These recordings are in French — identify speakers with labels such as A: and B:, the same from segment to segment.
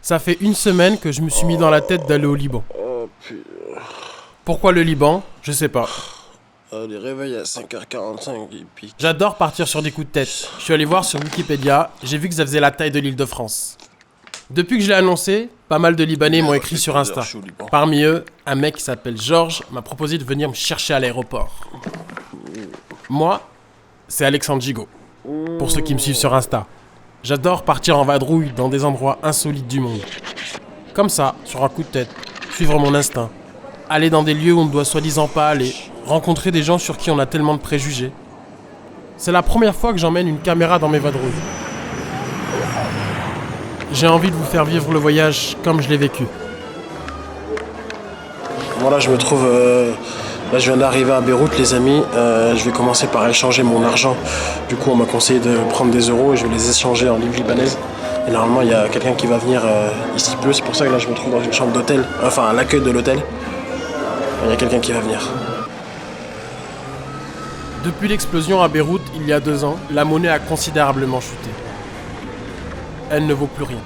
A: Ça fait une semaine que je me suis mis dans la tête d'aller au Liban. Pourquoi le Liban? Je sais pas.
B: Les réveils à 5h45 et puis...
A: J'adore partir sur des coups de tête. Je suis allé voir sur Wikipédia, j'ai vu que ça faisait la taille de l'Île-de-France. Depuis que je l'ai annoncé, pas mal de Libanais m'ont écrit sur Insta. Parmi eux, un mec qui s'appelle Georges m'a proposé de venir me chercher à l'aéroport. Moi, c'est Alexandre Gigot, pour ceux qui me suivent sur Insta. J'adore partir en vadrouille dans des endroits insolites du monde. Comme ça, sur un coup de tête, suivre mon instinct. Aller dans des lieux où on ne doit soi-disant pas aller. Rencontrer des gens sur qui on a tellement de préjugés. C'est la première fois que j'emmène une caméra dans mes vadrouilles. J'ai envie de vous faire vivre le voyage comme je l'ai vécu.
B: Voilà, je me trouve... Là, je viens d'arriver à Beyrouth, les amis. Je vais commencer par échanger mon argent. Du coup, on m'a conseillé de prendre des euros et je vais les échanger en livres libanaises. Et normalement, il y a quelqu'un qui va venir ici peu. C'est pour ça que là, je me trouve dans une chambre d'hôtel. Enfin, à l'accueil de l'hôtel. Il y a quelqu'un qui va venir.
A: Depuis l'explosion à Beyrouth, il y a 2 ans, la monnaie a considérablement chuté. Elle ne vaut plus rien.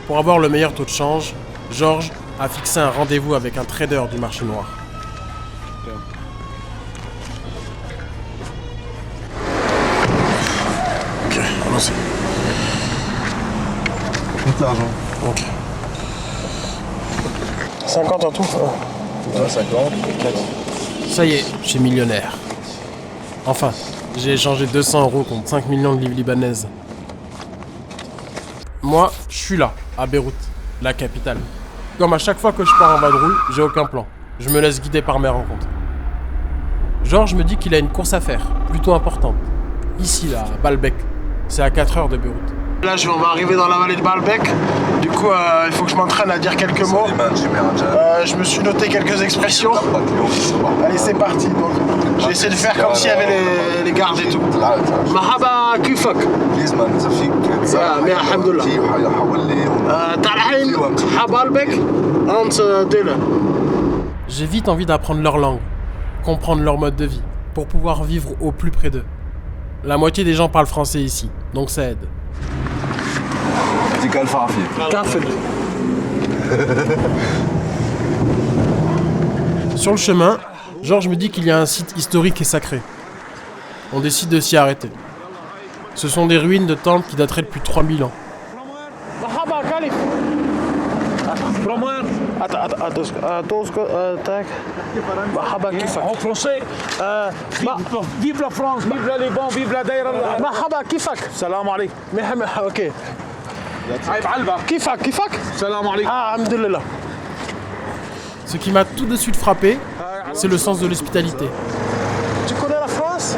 A: Pour avoir le meilleur taux de change, Georges a fixé un rendez-vous avec un trader du marché noir.
B: Ok, allons-y.
C: Compte l'argent.
B: Ok. 50 en tout?
C: 50, 4.
A: Ça y est, je suis millionnaire. Enfin, j'ai échangé 200 euros contre 5 millions de livres libanaises. Moi, je suis là, à Beyrouth, la capitale. Comme à chaque fois que je pars en vadrouille, j'ai aucun plan. Je me laisse guider par mes rencontres. Georges me dit qu'il a une course à faire, plutôt importante. Ici, là, à Baalbek. C'est à 4 heures de Beyrouth.
B: Là, on va arriver dans la vallée de Baalbek. Du coup, il faut que je m'entraîne à dire quelques mots. Je me suis noté quelques expressions. Allez, c'est parti. Donc, j'ai essayé de faire comme s'il y avait les gardes et tout. Mahaba kifak. Mais alhamdoulilah. Tal'ain, à Baalbek, ant dela.
A: J'ai vite envie d'apprendre leur langue, comprendre leur mode de vie, pour pouvoir vivre au plus près d'eux. La moitié des gens parlent français ici, donc ça aide. Sur le chemin, Georges me dit qu'il y a un site historique et sacré. On décide de s'y arrêter. Ce sont des ruines de temples qui dateraient depuis 3000 ans.
D: En français, vive la France, vive le Liban, vive la Daïra.
B: Mahaba kifak.
D: Salam alaikum.
B: Ok. Kifak.
D: Salam alaikum.
B: Ah, alhamdoulilah.
A: Ce qui m'a tout de suite frappé, c'est le sens de l'hospitalité.
B: Tu connais la France?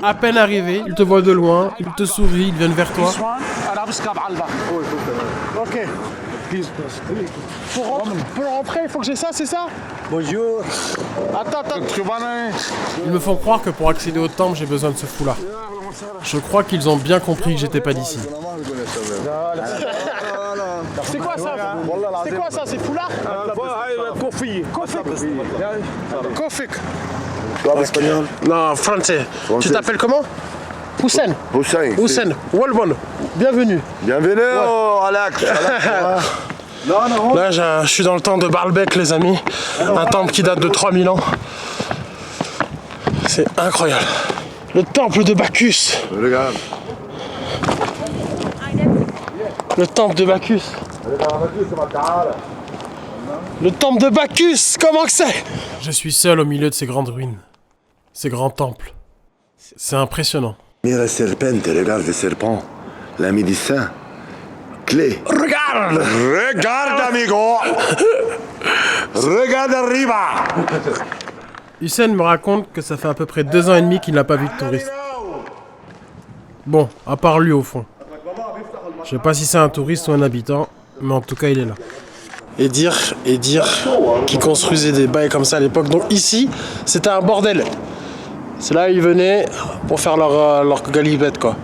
A: À peine arrivé, ils te voient de loin, ils te sourient, ils viennent vers toi.
B: Ok. Pour rentrer, il faut que j'ai ça, c'est ça?
C: Bonjour.
B: Attends.
A: Ils me font croire que pour accéder au temple, j'ai besoin de ce foulard. Je crois qu'ils ont bien compris que j'étais pas d'ici.
B: C'est quoi ça? C'est quoi ça? C'est foulard? Kofik.
C: Espagnol.
B: Non, français. Tu t'appelles comment? Hussein. Hussein. Walbon. Bienvenue.
C: Bienvenue, Alex.
B: Là, je suis dans le temple de Baalbek, les amis. Un temple qui date de 3000 ans. C'est incroyable. Le temple de Bacchus.
C: Regarde.
B: Le temple de Bacchus. Le temple de Bacchus. Comment que c'est?
A: Je suis seul au milieu de ces grandes ruines, ces grands temples. C'est impressionnant.
C: Mira serpente, regarde le serpent. La médecin. Clé. Regarde, amigo. Regarde arriba.
A: Hussein me raconte que ça fait à peu près 2 ans et demi qu'il n'a pas vu de touriste. Bon, à part lui au fond. Je sais pas si c'est un touriste ou un habitant, mais en tout cas il est là.
B: Et dire qu'ils construisaient des bails comme ça à l'époque. Donc ici, c'était un bordel. C'est là où ils venaient pour faire leur galibette, quoi.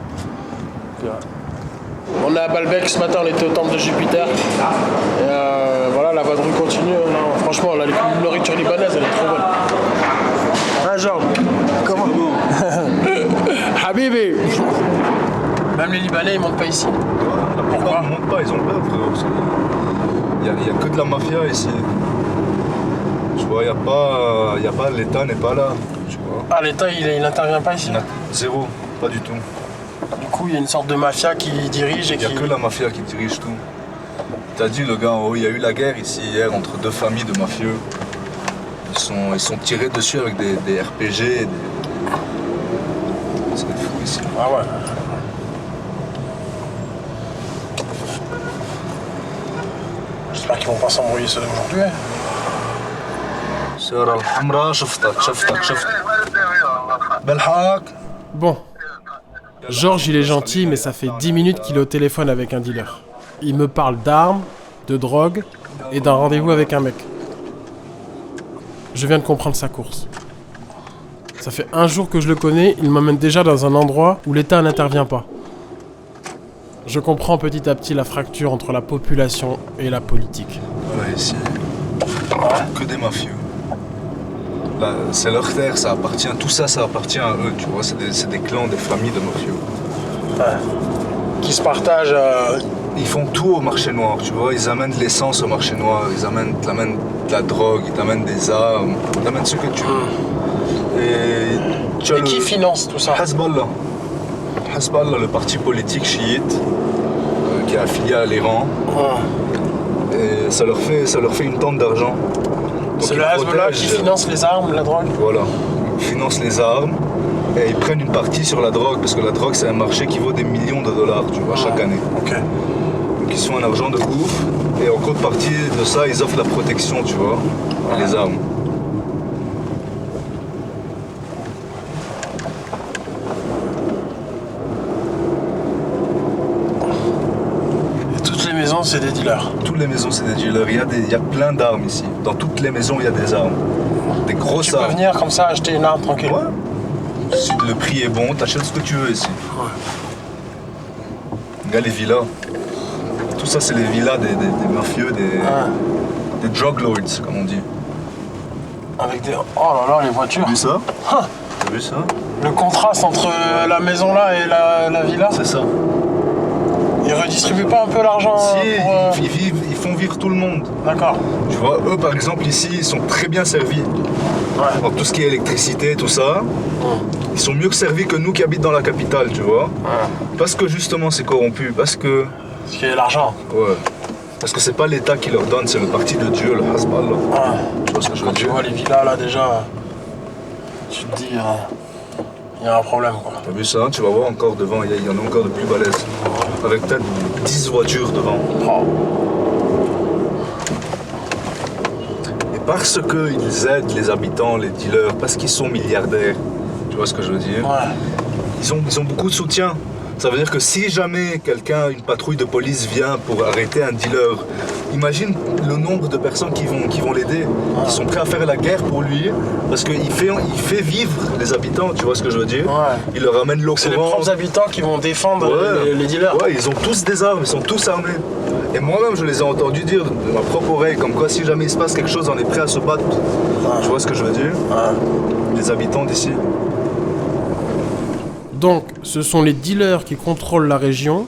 B: On est à Baalbek, ce matin on était au temple de Jupiter. Et voilà, la vadrouille continue. Non, franchement, la nourriture libanaise, elle est trop bonne. Hein, genre, comment? Habibi.
A: Même les Libanais, ils montent pas ici.
E: La plupart ne montent pas, ils ont peur, frérot. Il n'y a que de la mafia ici. Tu vois, il y a pas l'État n'est pas là. Tu vois.
A: Ah, l'État, il n'intervient pas ici?
E: Zéro, pas du tout.
A: Du coup, il y a une sorte de mafia qui dirige et
E: Il n'y a que la mafia qui dirige tout. T'as dit, le gars, en haut, il y a eu la guerre ici hier entre deux familles de mafieux. Ils sont tirés dessus avec des RPG. C'est fou ici.
A: Ah ouais. J'espère qu'ils vont pas s'embrouiller ceux d'aujourd'hui.
E: سيارة الحمراء شفتك بالحق.
A: Bon. Georges, il est gentil, mais ça fait 10 minutes qu'il est au téléphone avec un dealer. Il me parle d'armes, de drogue et d'un rendez-vous avec un mec. Je viens de comprendre sa course. Ça fait un jour que je le connais, il m'emmène déjà dans un endroit où l'État n'intervient pas. Je comprends petit à petit la fracture entre la population et la politique.
E: Voilà, ici, que des mafieux. Là, c'est leur terre, ça appartient, tout ça, ça appartient à eux, tu vois, c'est des clans, des familles de mafieux.
A: Ouais. Qui se partagent...
E: Ils font tout au marché noir, tu vois, ils amènent de l'essence au marché noir, ils t'amènent de la drogue, ils t'amènent des armes, ils t'amènent ce que tu veux. Et
A: qui finance tout ça?
E: Hezbollah. Hezbollah, le parti politique chiite, qui est affilié à l'Iran. Et ça leur fait une tonne d'argent.
A: C'est le Hezbollah qui finance les armes, la drogue?
E: Voilà, ils financent les armes et ils prennent une partie sur la drogue, parce que la drogue c'est un marché qui vaut des millions de dollars, tu vois, chaque année.
A: Ok.
E: Donc ils sont un argent de ouf, et en contrepartie de ça, ils offrent la protection, tu vois, et les armes.
A: Et toutes les maisons, c'est des dealers?
E: Toutes les maisons c'est des dealers, il y a plein d'armes ici. Dans toutes les maisons il y a des armes. Des grosses armes.
A: Tu peux venir comme ça acheter une arme tranquille?
E: Ouais. Si le prix est bon, t'achètes ce que tu veux ici.
A: Ouais.
E: Regarde les villas. Tout ça, c'est les villas des mafieux, des drug lords, comme on dit.
A: Avec des... Oh là là, les voitures.
E: T'as vu ça?
A: Ah,
E: T'as vu ça?
A: le contraste entre la maison là et la villa.
E: C'est ça.
A: Ils redistribuent pas un peu l'argent
E: Si, ils font vivre tout le monde.
A: D'accord.
E: Tu vois, eux, par exemple, ici, ils sont très bien servis.
A: Ouais.
E: Dans tout ce qui est électricité, tout ça. Ils sont mieux servis que nous qui habitons dans la capitale, tu vois. Parce que justement, c'est corrompu. Parce qu'il
A: y a l'argent.
E: Ouais. Parce que c'est pas l'État qui leur donne, c'est le parti de Dieu, le Hezbollah. Tu vois ce que je veux dire?
A: Tu vois les villas là déjà, tu te dis, il y a un problème quoi.
E: T'as vu ça? Tu vas voir encore devant, il y en a encore de plus balèzes. Avec peut-être 10 voitures devant. Et parce qu'ils aident les habitants, les dealers, parce qu'ils sont milliardaires, tu vois ce que je veux dire?
A: Ouais.
E: Ils ont beaucoup de soutien. Ça veut dire que si jamais une patrouille de police vient pour arrêter un dealer, imagine le nombre de personnes qui vont l'aider. Ils sont prêts à faire la guerre pour lui, parce qu'il fait vivre les habitants, tu vois ce que je veux dire?
A: Ouais.
E: Il leur amène l'eau courante.
A: C'est les propres habitants qui vont défendre les dealers.
E: Ouais, ils ont tous des armes, ils sont tous armés. Et moi-même, je les ai entendus dire de ma propre oreille, comme quoi si jamais il se passe quelque chose, on est prêt à se battre. Tu vois ce que je veux dire? Les habitants d'ici.
A: Donc, ce sont les dealers qui contrôlent la région.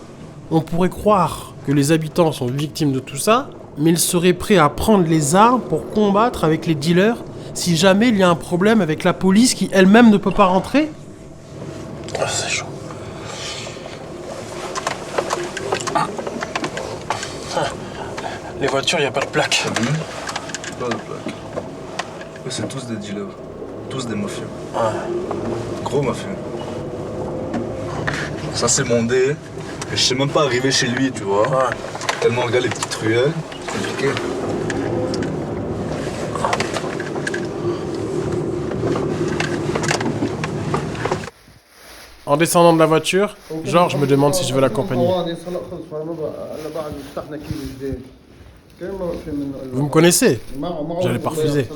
A: On pourrait croire que les habitants sont victimes de tout ça, mais ils seraient prêts à prendre les armes pour combattre avec les dealers si jamais il y a un problème avec la police qui elle-même ne peut pas rentrer. Ah, c'est chaud. Les voitures, il n'y a pas de plaque.
E: T'as vu? Pas de plaque. Eux, c'est tous des dealers. Tous des mafieux. Gros mafieux. Ça c'est mondé, et je sais même pas arriver chez lui, tu vois. Tellement regarde les petites ruelles, c'est compliqué.
A: En descendant de la voiture, Georges me demande si je veux l'accompagner. Vous me connaissez? J'allais pas refuser.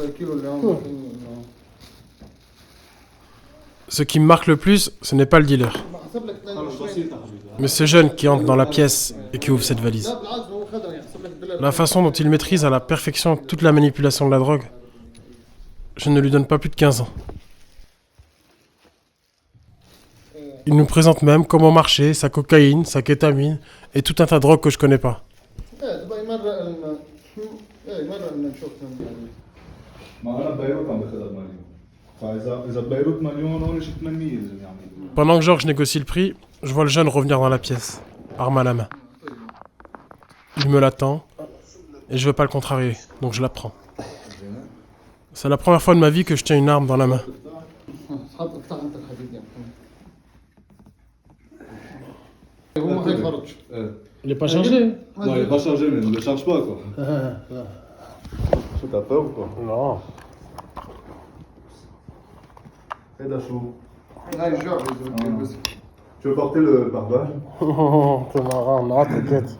A: Ce qui me marque le plus, ce n'est pas le dealer, mais ce jeune qui entre dans la pièce et qui ouvre cette valise. La façon dont il maîtrise à la perfection toute la manipulation de la drogue, je ne lui donne pas plus de 15 ans. Il nous présente même comment marcher, sa cocaïne, sa kétamine et tout un tas de drogues que je connais pas. Pendant que Georges négocie le prix, je vois le jeune revenir dans la pièce, arme à la main. Il me l'attend et je veux pas le contrarier, donc je la prends. C'est la première fois de ma vie que je tiens une arme dans la main. Il est pas chargé?
E: Non, il est pas chargé, mais ne le charge pas quoi. T'as peur ou quoi?
A: Non.
E: Et Dachou. Tu veux porter le pare-balles?
A: T'es marrant, non, t'inquiète.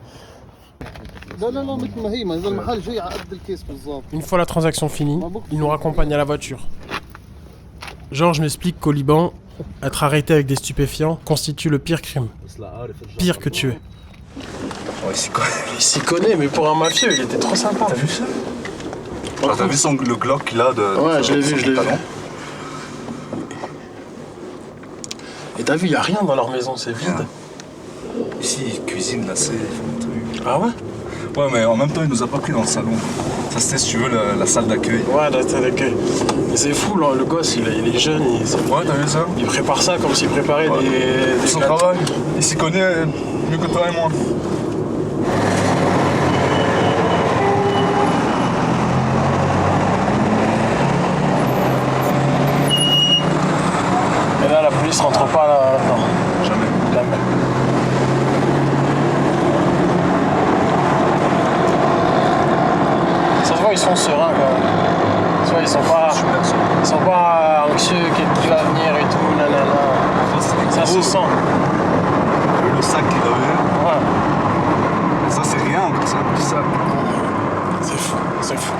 A: Une fois la transaction finie, il nous raccompagne à la voiture. Georges m'explique qu'au Liban, être arrêté avec des stupéfiants constitue le pire crime. Pire que tuer.
E: Oh, il s'y connaît.
B: Il s'y connaît, mais pour un mafieux, il était trop sympa.
E: T'as vu ça? T'as vu le Glock qu'il a de...
B: Ouais, je l'ai vu, je l'ai vu. Et t'as vu, il n'y a rien dans leur maison, c'est vide.
E: Ici, il cuisine, là, c'est un truc.
B: Ah ouais?
E: Ouais, mais en même temps, il nous a pas pris dans le salon. Ça, c'était, si tu veux, la salle d'accueil.
B: Ouais, la salle d'accueil. Mais c'est fou, là, le gosse, il est jeune.
E: Ouais, t'as vu ça?
B: Il prépare ça comme s'il préparait des
E: son
B: gâteaux.
E: travail. Il s'y connaît mieux que toi et moi.
B: Et là, la police rentre pas là-dedans.
E: Jamais.
B: Jamais. Ça se voit, ils sont sereins quand même. Tu vois, ils sont pas anxieux, qui va venir et tout, nanana. Ça se sent.
E: Le sac qu'il avait.
B: Ouais.
E: Mais ça, c'est rien, c'est un petit sac.
B: C'est fou, c'est fou.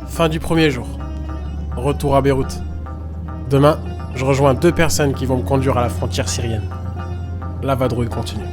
A: Fin du premier jour. Retour à Beyrouth. Demain, je rejoins 2 personnes qui vont me conduire à la frontière syrienne. La vadrouille continue.